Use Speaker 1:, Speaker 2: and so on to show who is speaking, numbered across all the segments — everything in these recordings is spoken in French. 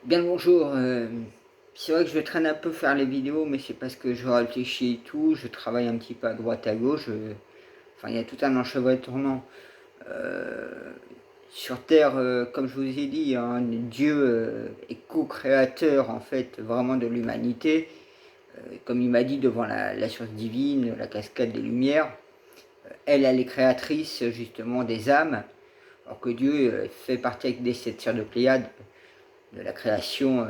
Speaker 1: Bien le bonjour, c'est vrai que je traîne un peu faire les vidéos, mais c'est parce que je réfléchis et tout, je travaille un petit peu à droite à gauche, enfin il y a tout un enchevêtrement. Sur terre, comme je vous ai dit, hein, Dieu est co-créateur en fait vraiment de l'humanité, comme il m'a dit devant la source divine, la cascade des lumières. Elle est créatrice justement des âmes, alors que Dieu fait partie avec des sept sœurs de Pléiade de la création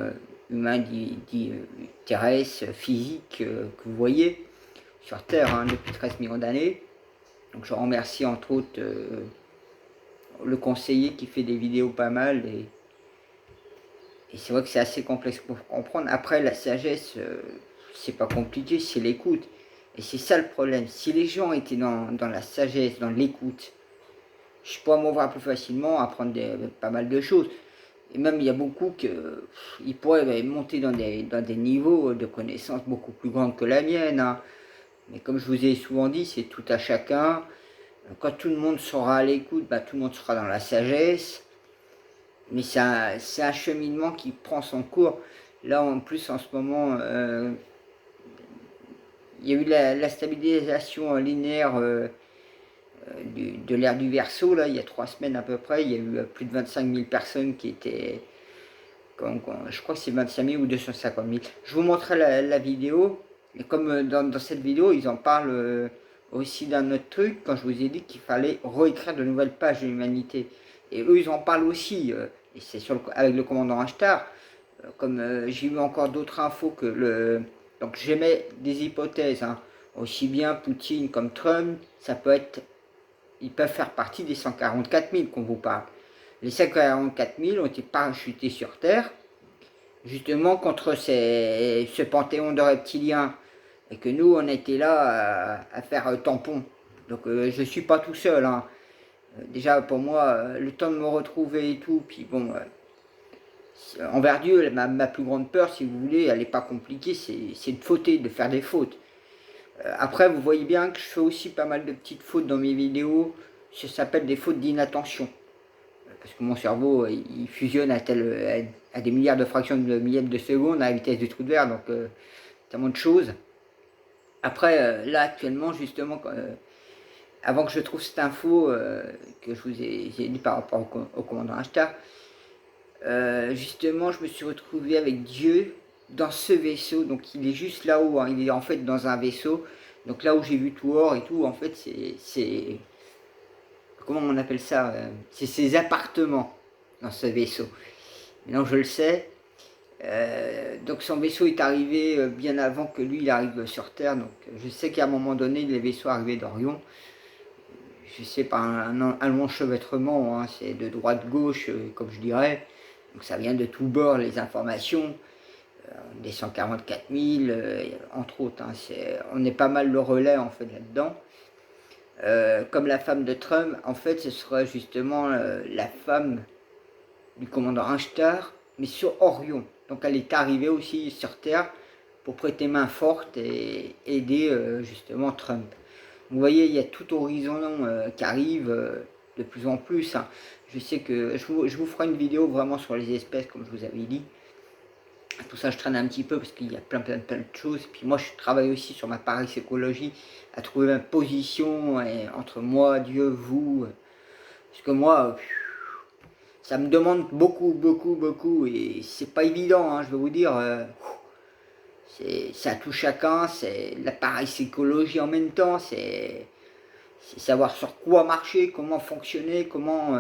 Speaker 1: humaine terrestre, physique, que vous voyez sur Terre hein, depuis 13 millions d'années. Donc je remercie entre autres le conseiller qui fait des vidéos pas mal. Et c'est vrai que c'est assez complexe pour comprendre. Après, la sagesse, c'est pas compliqué, c'est l'écoute. Et c'est ça le problème. Si les gens étaient dans la sagesse, dans l'écoute, je pourrais m'ouvrir plus facilement, apprendre pas mal de choses. Et même, il y a beaucoup ils pourraient monter dans des niveaux de connaissances beaucoup plus grands que la mienne, hein. Mais comme je vous ai souvent dit, c'est tout à chacun. Quand tout le monde sera à l'écoute, bah, tout le monde sera dans la sagesse. Mais c'est un cheminement qui prend son cours. Là, en plus, en ce moment, il y a eu la stabilisation linéaire de l'ère du Verseau, là, il y a 3 semaines à peu près. Il y a eu plus de 25 000 personnes qui étaient je crois que c'est 25 000 ou 250 000. Je vous montrerai la vidéo. Et comme dans cette vidéo, ils en parlent aussi d'un autre truc, quand je vous ai dit qu'il fallait réécrire de nouvelles pages de l'humanité. Et eux, ils en parlent aussi. Et c'est avec le commandant Ashtar. Comme j'ai eu encore d'autres infos que le... Donc j'émets des hypothèses. Hein. Aussi bien Poutine comme Trump, ça peut être... Ils peuvent faire partie des 144 000 qu'on vous parle. Les 144 000 ont été parachutés sur Terre justement contre ce panthéon de reptiliens et que nous on était là à faire tampon. Donc je suis pas tout seul. Hein. Déjà pour moi, le temps de me retrouver et tout, puis bon, envers Dieu, ma plus grande peur, si vous voulez, elle n'est pas compliquée, c'est de fauter, de faire des fautes. Après, vous voyez bien que je fais aussi pas mal de petites fautes dans mes vidéos, ça s'appelle des fautes d'inattention. Parce que mon cerveau, il fusionne à des milliards de fractions de millièmes de seconde à la vitesse du trou de verre, donc tellement de choses. Après, là, actuellement, justement, avant que je trouve cette info que je vous ai dit par rapport au commandant Ashtar, justement, je me suis retrouvé avec Dieu dans ce vaisseau. Donc, il est juste là-haut, hein, il est en fait dans un vaisseau. Donc, là où j'ai vu tout or et tout, en fait, c'est comment on appelle ça c'est ses appartements dans ce vaisseau. Maintenant, je le sais. Donc son vaisseau est arrivé bien avant que lui il arrive sur Terre. Donc je sais qu'à un moment donné, les vaisseaux arrivaient d'Orion. Je sais par un long chevêtrement, hein, c'est de droite-gauche, comme je dirais. Donc ça vient de tous bords, les informations. Des 144 000, entre autres. Hein, on est pas mal le relais en fait là-dedans. Comme la femme de Trump, en fait, ce sera justement la femme du commandant Einstein, mais sur Orion. Donc elle est arrivée aussi sur Terre pour prêter main forte et aider justement Trump. Vous voyez, il y a tout horizon qui arrive de plus en plus. Hein. Je sais que je vous ferai une vidéo vraiment sur les espèces, comme je vous avais dit. Tout ça, je traîne un petit peu parce qu'il y a plein de choses. Et puis moi, je travaille aussi sur ma parapsychologie, à trouver ma position entre moi, Dieu, vous. Parce que moi, ça me demande beaucoup. Et c'est pas évident, hein, je vais vous dire. C'est à tout chacun, c'est la parapsychologie en même temps. C'est savoir sur quoi marcher, comment fonctionner, comment...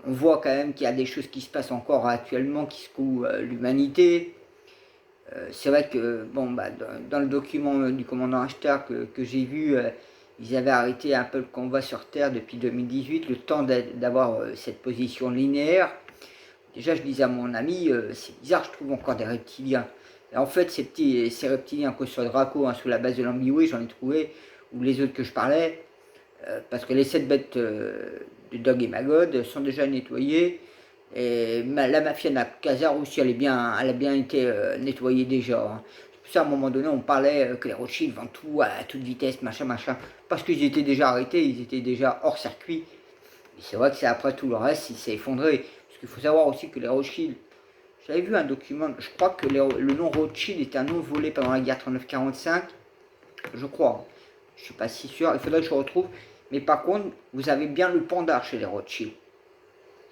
Speaker 1: on voit quand même qu'il y a des choses qui se passent encore actuellement qui secouent l'humanité. C'est vrai que bon, bah, dans le document du commandant Ashtar que j'ai vu, ils avaient arrêté un peu le combat sur Terre depuis 2018, le temps d'avoir cette position linéaire. Déjà, je disais à mon ami, c'est bizarre, je trouve encore des reptiliens. Et en fait, ces reptiliens que sur Draco, hein, sous la base de l'Ambiway, j'en ai trouvé, ou les autres que je parlais, parce que les 7 bêtes de Dog et Magod sont déjà nettoyées. Et la mafia Nakazar aussi, elle a bien été nettoyée déjà. Hein. C'est pour ça, à un moment donné, on parlait que les Rothschild vendent tout à toute vitesse, machin. Parce qu'ils étaient déjà arrêtés, ils étaient déjà hors circuit. Et c'est vrai que c'est après tout le reste, il s'est effondré. Parce qu'il faut savoir aussi que les Rothschild, j'avais vu un document, je crois que le nom Rothschild est un nom volé pendant la guerre 39-45, je crois. Je suis pas si sûr, il faudrait que je retrouve. Mais par contre, vous avez bien le panda chez les Rothschild.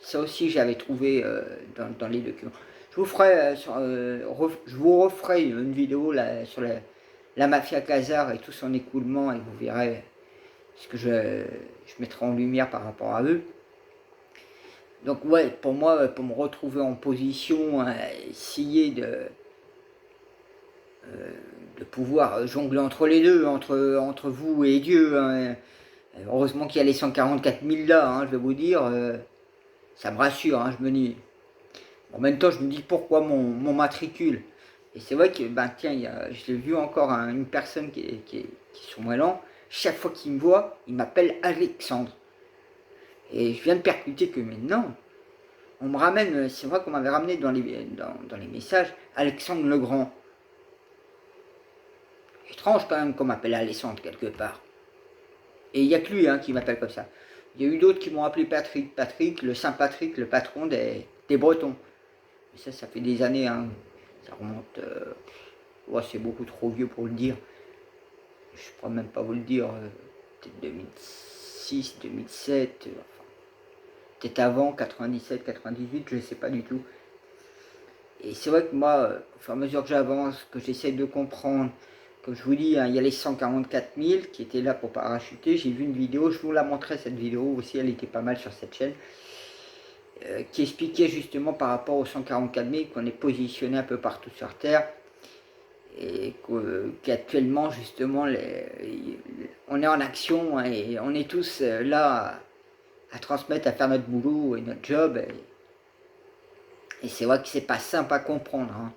Speaker 1: Ça aussi, j'avais trouvé dans les documents. Je vous ferai, je vous referai une vidéo là, sur la mafia Khazar et tout son écoulement, et vous verrez ce que je mettrai en lumière par rapport à eux. Donc ouais, pour moi, pour me retrouver en position, essayer de pouvoir jongler entre les deux, entre vous et Dieu. Hein. Heureusement qu'il y a les 144 000 là, hein, je vais vous dire, ça me rassure, hein, je me dis. En même temps, je me dis pourquoi mon matricule. Et c'est vrai que, ben tiens, j'ai vu encore une personne qui est sur Moëlan, chaque fois qu'il me voit, il m'appelle Alexandre. Et je viens de percuter que maintenant, on me ramène, c'est vrai qu'on m'avait ramené dans les messages, Alexandre le Grand. Étrange quand même qu'on m'appelle Alexandre quelque part. Et il n'y a que lui hein, qui m'appelle comme ça. Il y a eu d'autres qui m'ont appelé Patrick. Patrick, le Saint Patrick, le patron des Bretons. Mais ça fait des années, hein. Ça remonte... ouais, c'est beaucoup trop vieux pour le dire. Je ne pourrais même pas vous le dire. Peut-être 2006, 2007. Enfin, peut-être avant, 97, 98, je ne sais pas du tout. Et c'est vrai que moi, au fur et à mesure que j'avance, que j'essaie de comprendre, comme je vous dis, hein, il y a les 144 000 qui étaient là pour parachuter. J'ai vu une vidéo, je vous la montrais cette vidéo aussi, elle était pas mal sur cette chaîne, qui expliquait justement par rapport aux 144 000 qu'on est positionné un peu partout sur Terre. Et qu'actuellement justement on est en action hein, et on est tous là à transmettre, à faire notre boulot et notre job. Et c'est vrai que c'est pas simple à comprendre. Hein.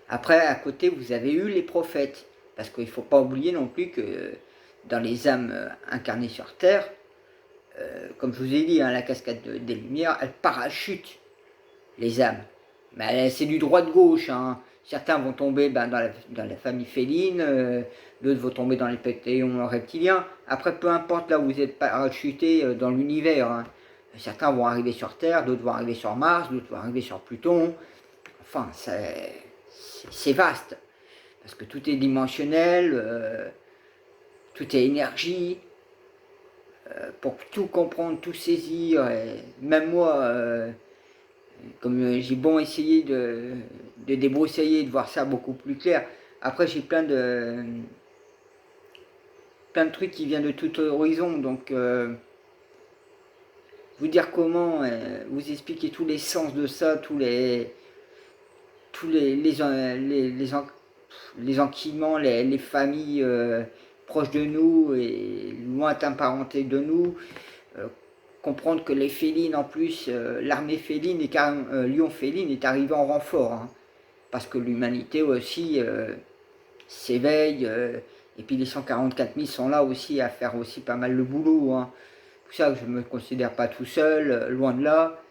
Speaker 1: Après, à côté, vous avez eu les prophètes. Parce qu'il ne faut pas oublier non plus que dans les âmes incarnées sur Terre, comme je vous ai dit, hein, la cascade des Lumières, elle parachute les âmes. Mais c'est du droit de gauche. Hein. Certains vont tomber dans la famille féline, d'autres vont tomber dans les panthéons reptiliens. Après, peu importe là où vous êtes parachuté dans l'univers. Hein. Certains vont arriver sur Terre, d'autres vont arriver sur Mars, d'autres vont arriver sur Pluton. Enfin, c'est vaste. Parce que tout est dimensionnel, tout est énergie. Pour tout comprendre, tout saisir, et même moi, comme j'ai bon essayé de débroussailler, de voir ça beaucoup plus clair. Après, j'ai plein de trucs qui viennent de tout horizon, donc vous dire comment, vous expliquer tous les sens de ça, tous les enquillements, les familles proches de nous et lointains parentés de nous, comprendre que les félines en plus, l'armée féline et Lion féline est arrivé en renfort, hein, parce que l'humanité aussi s'éveille, et puis les 144 000 sont là aussi à faire aussi pas mal le boulot. Hein. Pour ça que je ne me considère pas tout seul, loin de là,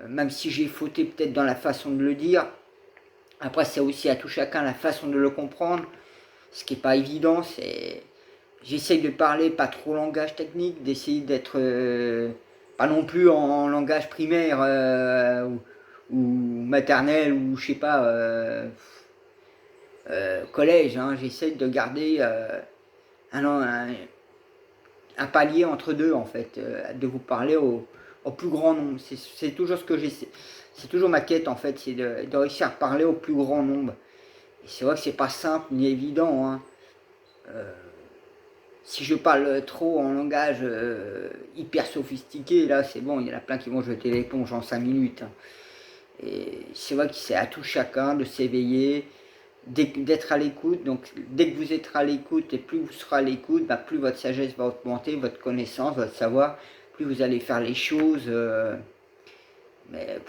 Speaker 1: même si j'ai fauté peut-être dans la façon de le dire. Après, c'est aussi à tout chacun la façon de le comprendre. Ce qui n'est pas évident, c'est... J'essaye de parler pas trop langage technique, d'essayer d'être pas non plus en langage primaire ou maternel ou je sais pas, collège. Hein. J'essaye de garder un palier entre deux en fait, de vous parler au plus grand nombre. C'est toujours ce que j'essaie. C'est toujours ma quête en fait, c'est de réussir à parler au plus grand nombre. Et c'est vrai que c'est pas simple ni évident. Hein. Si je parle trop en langage hyper sophistiqué, là c'est bon, il y en a plein qui vont jeter l'éponge en 5 minutes. Hein. Et c'est vrai que c'est à tout chacun de s'éveiller, d'être à l'écoute. Donc dès que vous êtes à l'écoute et plus vous serez à l'écoute, bah, plus votre sagesse va augmenter, votre connaissance, votre savoir, plus vous allez faire les choses. Mais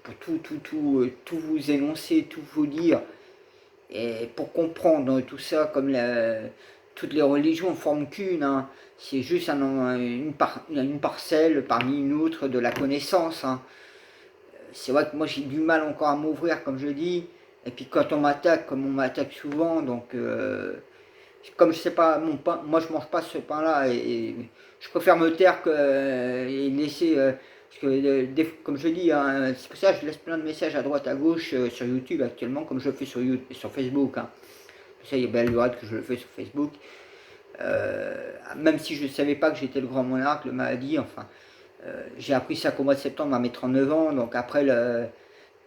Speaker 1: pour tout vous énoncer, tout vous dire, et pour comprendre tout ça, comme toutes les religions ne forment qu'une, hein, c'est juste une parcelle parmi une autre de la connaissance. Hein. C'est vrai que moi j'ai du mal encore à m'ouvrir, comme je dis, et puis quand on m'attaque, comme on m'attaque souvent, donc comme je sais pas, mon pain, moi je mange pas ce pain-là, et je préfère me taire et laisser Parce que, comme je dis, hein, c'est pour ça que je laisse plein de messages à droite, à gauche sur YouTube actuellement, comme je le fais sur Facebook. Hein. Ça, il y a belle lurette que je le fais sur Facebook. Même si je ne savais pas que j'étais le grand monarque, le maladie, enfin, j'ai appris ça qu'au mois de septembre à mes 39 ans. Donc après,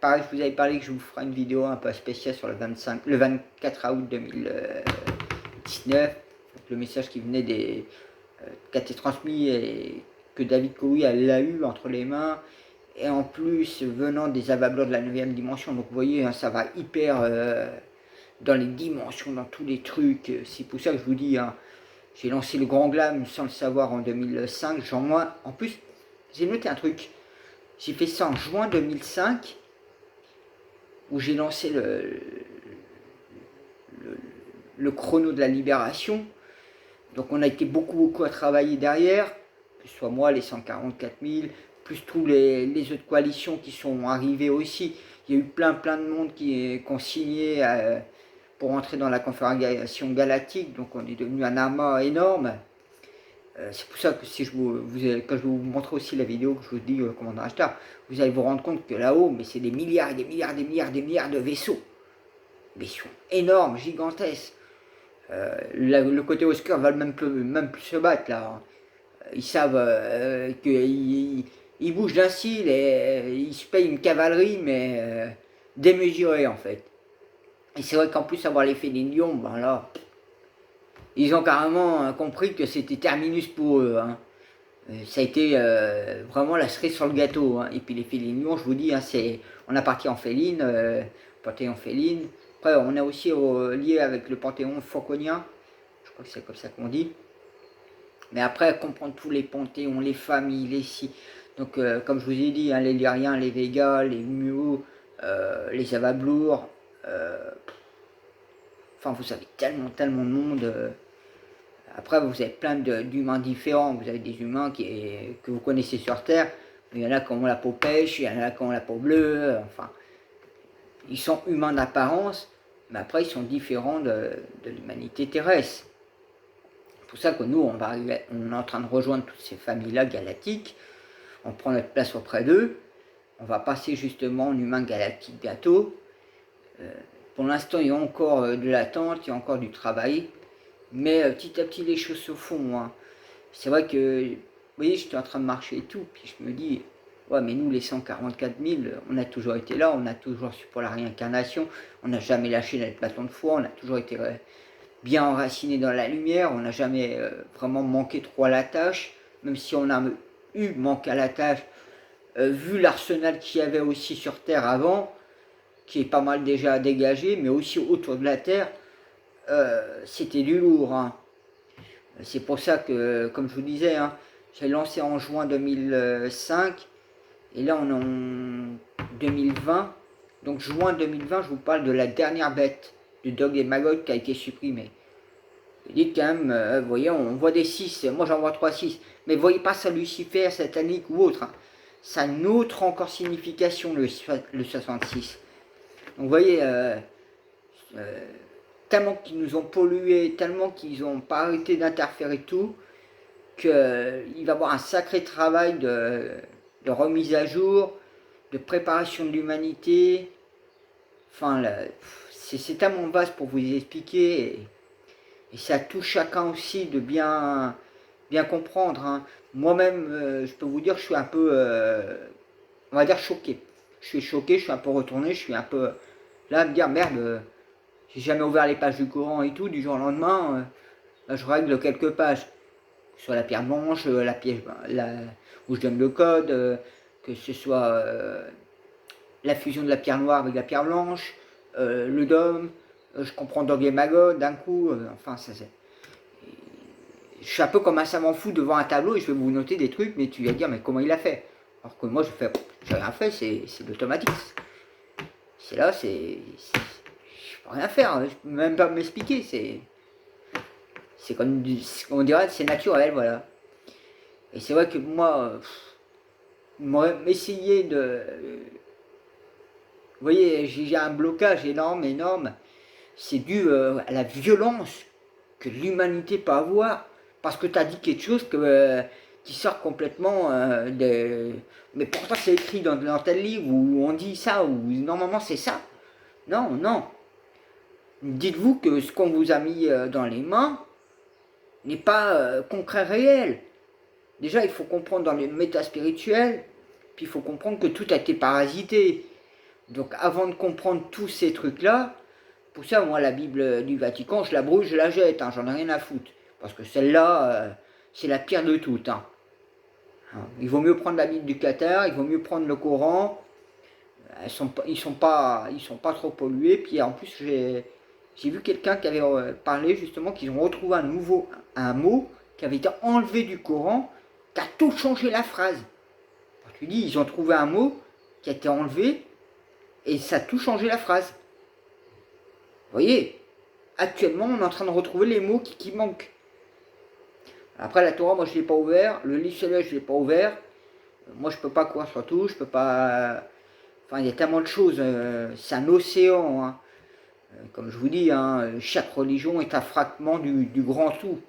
Speaker 1: pareil, je vous avais parlé que je vous ferai une vidéo un peu spéciale sur le 24 août 2019. Le message qui venait qui a été transmis et que David Kowi l'a eu entre les mains, et en plus venant des avableurs de la 9e dimension. Donc vous voyez, hein, ça va hyper dans les dimensions, dans tous les trucs. C'est pour ça que je vous dis, hein, j'ai lancé le Grand Glam sans le savoir en 2005. En plus, j'ai noté un truc. J'ai fait ça en juin 2005, où j'ai lancé le chrono de la libération. Donc on a été beaucoup à travailler derrière, que ce soit moi, les 144 000, plus tous les autres coalitions qui sont arrivées aussi. Il y a eu plein de monde qui ont signé pour entrer dans la Confédération Galactique, donc on est devenu un amas énorme. C'est pour ça que si quand je vais vous montrer aussi la vidéo que je vous dis, commandant Ashtar, vous allez vous rendre compte que là-haut, mais c'est des milliards et des milliards, des milliards, des milliards de vaisseaux. Des vaisseaux énormes, gigantesques. Le côté Oscar va même plus se battre là. Ils savent qu'ils bougent d'un cil et ils se payent une cavalerie, mais démesurée en fait. Et c'est vrai qu'en plus avoir l'effet des lions, ben là, ils ont carrément compris que c'était terminus pour eux. Hein. Ça a été vraiment la cerise sur le gâteau. Hein. Et puis l'effet des lions, je vous dis, hein, on a parti en féline, panthéon féline. Après, on est aussi lié avec le panthéon fauconien. Je crois que c'est comme ça qu'on dit. Mais après, comprendre tous les panthéons, les familles, les si. Donc, comme je vous ai dit, hein, les Lyriens, les Végas, les Muo, les Avablours. Enfin, vous avez tellement de monde. Après, vous avez plein d'humains différents. Vous avez des humains que vous connaissez sur Terre. Il y en a qui ont la peau pêche, il y en a qui ont la peau bleue. Enfin, ils sont humains d'apparence, mais après, ils sont différents de l'humanité terrestre. C'est pour ça que nous, on est en train de rejoindre toutes ces familles-là galactiques. On prend notre place auprès d'eux. On va passer justement en humain galactique bientôt. Pour l'instant, il y a encore de l'attente, il y a encore du travail. Mais petit à petit, les choses se font. Hein. C'est vrai que, vous voyez, j'étais en train de marcher et tout, puis je me dis, ouais, mais nous, les 144 000, on a toujours été là, on a toujours su pour la réincarnation, on n'a jamais lâché notre bâton de foi, on a toujours été bien enraciné dans la lumière, on n'a jamais vraiment manqué trop à la tâche, même si on a eu manqué à la tâche, vu l'arsenal qu'il y avait aussi sur Terre avant, qui est pas mal déjà dégagé, mais aussi autour de la Terre, c'était du lourd. Hein. C'est pour ça que, comme je vous disais, hein, j'ai lancé en juin 2005, et là on est en 2020. Donc juin 2020, je vous parle de la dernière bête de Dog et Magog qui a été supprimée. Vous dites quand même, vous voyez, on voit des 6, moi j'en vois 3-6, mais vous voyez pas ça Lucifer, satanique ou autre. Hein. Ça a une autre encore signification, le 66. Donc vous voyez, tellement qu'ils nous ont pollués, tellement qu'ils n'ont pas arrêté d'interférer tout, qu'il va y avoir un sacré travail de remise à jour, de préparation de l'humanité. Enfin, c'est tellement vaste pour vous expliquer, et ça touche chacun aussi de bien comprendre. Hein. Moi-même, je peux vous dire, je suis un peu, on va dire, choqué. Je suis choqué, je suis un peu retourné, je suis un peu là à me dire, merde, j'ai jamais ouvert les pages du Coran et tout, du jour au lendemain, là, je règle quelques pages. Soit la pierre blanche, la pièce où je donne le code, que ce soit la fusion de la pierre noire avec la pierre blanche, le dôme, je comprends Dog et Magog d'un coup, enfin ça c'est... Je suis un peu comme un savant fou devant un tableau et je vais vous noter des trucs, mais tu vas dire mais comment il a fait? Alors que moi j'ai rien fait, c'est l'automatique. C'est là, je peux rien faire, hein, je peux même pas m'expliquer, c'est comme on dirait, c'est naturel, voilà. Et c'est vrai que moi, m'essayer de... Vous voyez, j'ai un blocage énorme. C'est dû à la violence que l'humanité peut avoir. Parce que tu as dit quelque chose que qui sort complètement de... Mais pourtant c'est écrit dans tel livre où on dit ça, ou normalement c'est ça. Non, non. Dites-vous que ce qu'on vous a mis dans les mains n'est pas concret réel. Déjà, il faut comprendre dans les méta spirituels, puis il faut comprendre que tout a été parasité. Donc avant de comprendre tous ces trucs-là, pour ça, moi, la Bible du Vatican, je la brûle, je la jette, hein, j'en ai rien à foutre. Parce que celle-là, c'est la pire de toutes. Hein. Il vaut mieux prendre la Bible du Qatar, il vaut mieux prendre le Coran. Ils sont pas trop pollués. Puis en plus, j'ai vu quelqu'un qui avait parlé justement qu'ils ont retrouvé un mot qui avait été enlevé du Coran, qui a tout changé la phrase. Alors, tu dis, ils ont trouvé un mot qui a été enlevé et ça a tout changé la phrase. Vous voyez, actuellement, on est en train de retrouver les mots qui manquent. Après, la Torah, moi, je ne l'ai pas ouvert. Le livre Céleste, je ne l'ai pas ouvert. Moi, je ne peux pas courir sur tout. Je peux pas... Enfin, il y a tellement de choses. C'est un océan. Hein. Comme je vous dis, hein, chaque religion est un fragment du grand tout.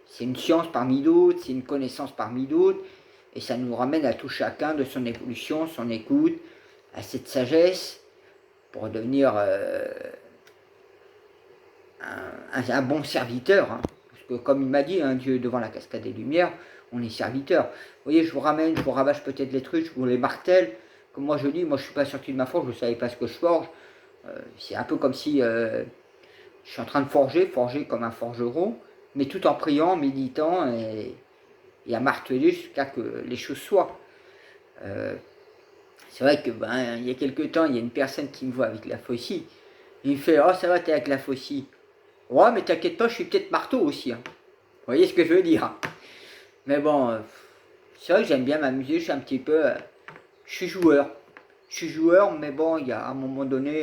Speaker 1: C'est une science parmi d'autres, c'est une connaissance parmi d'autres. Et ça nous ramène à tout chacun de son évolution, son écoute, à cette sagesse pour devenir un bon serviteur. Hein. Parce que comme il m'a dit, hein, Dieu devant la cascade des Lumières, on est serviteur. Vous voyez, je vous ramène, je vous rabâche peut-être les trucs, je vous les martèle. Comme moi je dis, moi je ne suis pas sorti de ma forge, je ne savais pas ce que je forge. C'est un peu comme si je suis en train de forger comme un forgeron, mais tout en priant, méditant et à marteler jusqu'à que les choses soient. C'est vrai que il y a quelques temps, il y a une personne qui me voit avec la faucille. Il me fait « Oh, ça va, t'es avec la faucille. » Ouais, mais t'inquiète pas, je suis peut-être marteau aussi. Hein. Vous voyez ce que je veux dire. Mais bon, c'est vrai que j'aime bien m'amuser, je suis un petit peu... je suis joueur. Je suis joueur, mais bon, il y a à un moment donné...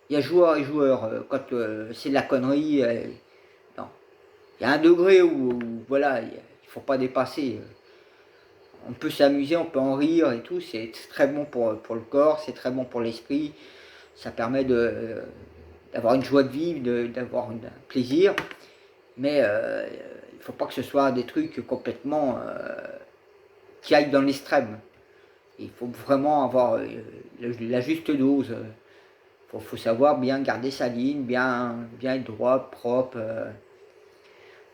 Speaker 1: il y a joueur et joueur. Quand c'est de la connerie, non. Il y a un degré où voilà, il ne faut pas dépasser. On peut s'amuser, on peut en rire et tout. C'est très bon pour le corps, c'est très bon pour l'esprit. Ça permet d'avoir une joie de vivre, d'avoir un plaisir. Mais il ne faut pas que ce soit des trucs complètement qui aillent dans l'extrême. Il faut vraiment avoir la juste dose. Faut savoir bien garder sa ligne, bien être droit, propre.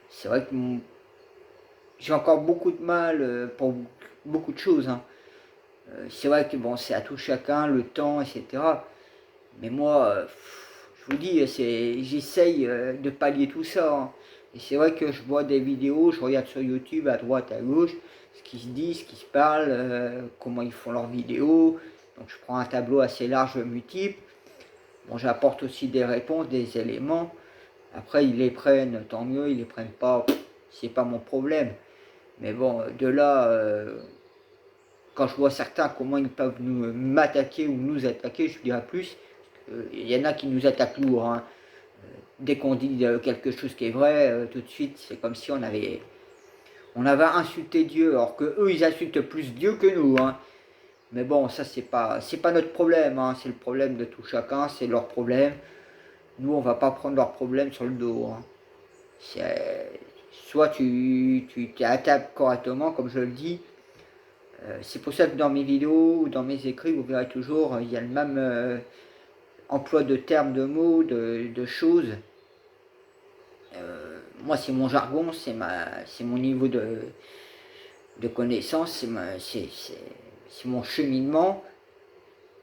Speaker 1: C'est vrai que j'ai encore beaucoup de mal pour beaucoup de choses. Hein. C'est vrai que bon, c'est à tout chacun, le temps, etc. Mais moi, je vous dis, j'essaye de pallier tout ça. Hein. Et c'est vrai que je vois des vidéos, je regarde sur YouTube à droite, à gauche, ce qui se dit, ce qui se parle, comment ils font leurs vidéos. Donc je prends un tableau assez large, multiple. Bon, j'apporte aussi des réponses, des éléments. Après, ils les prennent, tant mieux, ils les prennent pas, c'est pas mon problème. Mais bon, de là, quand je vois certains, comment ils peuvent m'attaquer ou nous attaquer, je dirais plus, il y en a qui nous attaquent lourd. Hein. Dès qu'on dit quelque chose qui est vrai, tout de suite, c'est comme si on avait insulté Dieu, alors que eux, ils insultent plus Dieu que nous. Hein. Mais bon, ça, c'est pas notre problème. Hein. C'est le problème de tout chacun, c'est leur problème. Nous, on va pas prendre leurs problèmes sur le dos. Hein. Soit tu attaques correctement, comme je le dis. C'est pour ça que dans mes vidéos ou dans mes écrits, vous verrez toujours, il y a le même emploi de termes, de mots, de choses. Moi, c'est mon jargon, c'est mon niveau de connaissance, c'est mon cheminement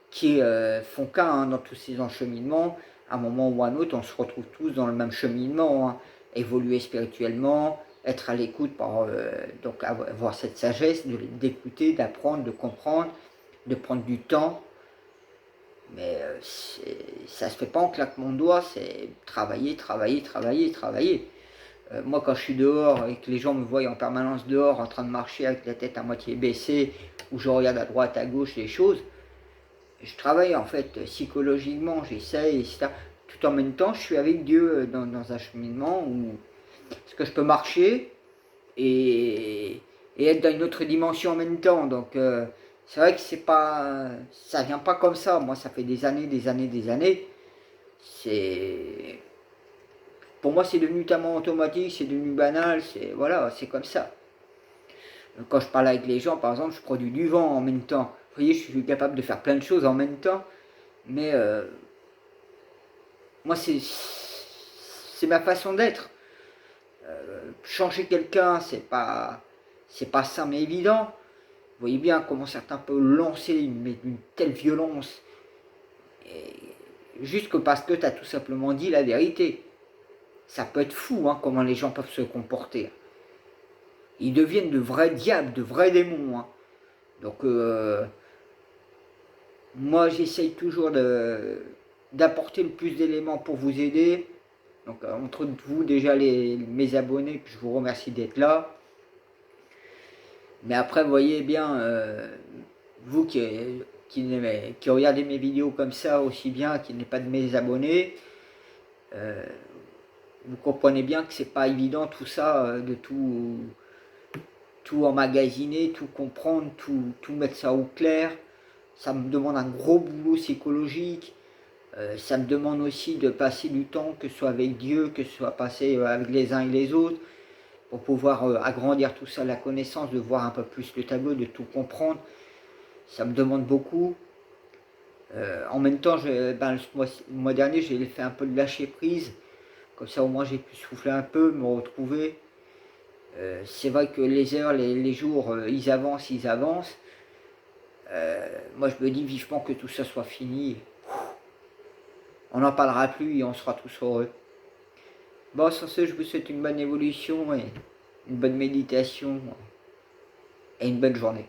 Speaker 1: qui font qu'un hein, dans tous ces encheminements. À un moment ou à un autre, on se retrouve tous dans le même cheminement. Hein. Évoluer spirituellement, être à l'écoute, donc avoir cette sagesse d'écouter, d'apprendre, de comprendre, de prendre du temps. Mais ça se fait pas en claquement de doigts, c'est travailler, travailler, travailler, travailler. Moi, quand je suis dehors et que les gens me voient en permanence dehors, en train de marcher avec la tête à moitié baissée, où je regarde à droite, à gauche les choses, je travaille en fait psychologiquement, j'essaye, etc. Tout en même temps, je suis avec Dieu dans un cheminement où parce que je peux marcher et être dans une autre dimension en même temps. Donc c'est vrai que ça vient pas comme ça. Moi, ça fait des années, des années, des années. Pour moi, c'est devenu tellement automatique, c'est devenu banal. Voilà, c'est comme ça. Quand je parle avec les gens, par exemple, je produis du vent en même temps. Vous voyez, je suis capable de faire plein de choses en même temps, mais moi, c'est ma façon d'être. Changer quelqu'un, c'est pas simple mais évident. Vous voyez bien comment certains peuvent lancer une telle violence, et juste que parce que tu as tout simplement dit la vérité. Ça peut être fou, hein, comment les gens peuvent se comporter. Ils deviennent de vrais diables, de vrais démons, hein. Donc, moi, j'essaye toujours d'apporter le plus d'éléments pour vous aider. Donc, entre vous, déjà, mes abonnés, que je vous remercie d'être là. Mais après, vous voyez bien, vous qui regardez mes vidéos comme ça aussi bien, qui n'êtes pas de mes abonnés, vous comprenez bien que c'est pas évident tout ça, de tout emmagasiner, tout comprendre, tout mettre ça au clair. Ça me demande un gros boulot psychologique. Ça me demande aussi de passer du temps, que ce soit avec Dieu, que ce soit passé avec les uns et les autres, pour pouvoir agrandir tout ça, la connaissance, de voir un peu plus le tableau, de tout comprendre. Ça me demande beaucoup. En même temps, le mois dernier, j'ai fait un peu de lâcher prise. Comme ça, au moins, j'ai pu souffler un peu, me retrouver. C'est vrai que les heures, les jours, ils avancent, ils avancent. Moi, je me dis vivement que tout ça soit fini. On n'en parlera plus et on sera tous heureux. Bon, sur ce, je vous souhaite une bonne évolution et une bonne méditation et une bonne journée.